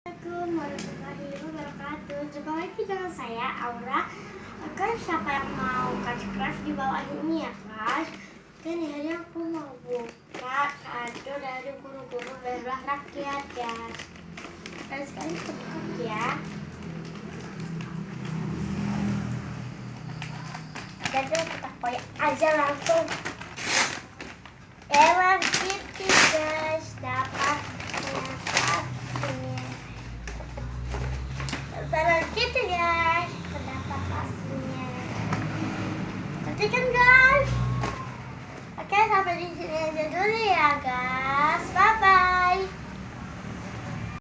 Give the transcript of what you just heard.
Assalamualaikum warahmatullahi wabarakatuh. Jumpa lagi dengan saya Aura. Guys, siapa yang mau subscribe di bawah ini ya guys. Dan hari aku mau buka kado dari guru-guru berbelah rakyat guys. Dan sekarang kita buka ya. Jadi kita koyak aja langsung. Emang gitu guys, dapat salah gitu guys, pendapat aslinya. Cantik kan guys? Oke, sampai di sini aja dulu ya guys.